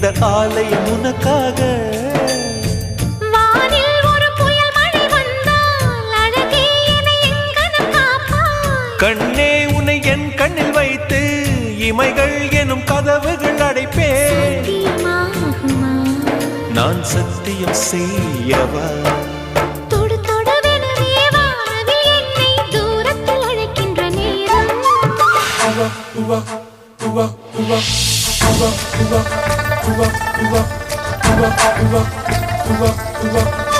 இந்த ஆலயம் உனக்காக. வானில் ஒரு புயல் மழை வந்தால் அழகே என்னை எங்கனம் காப்பாய். கண்ணே உன்னை என் கண்ணில் வைத்து இமைகள் எனும் கதவுகள் அடைப்பேன். சத்தியமாகுமா? நான் சத்தியம் செய்யவா? தொடு தொடுவெனவே வானவில் என்னை தூரத்தில் அழைக்கின்ற நேரம். Uva, uva, uva, uva, uva, uva, uva, uva.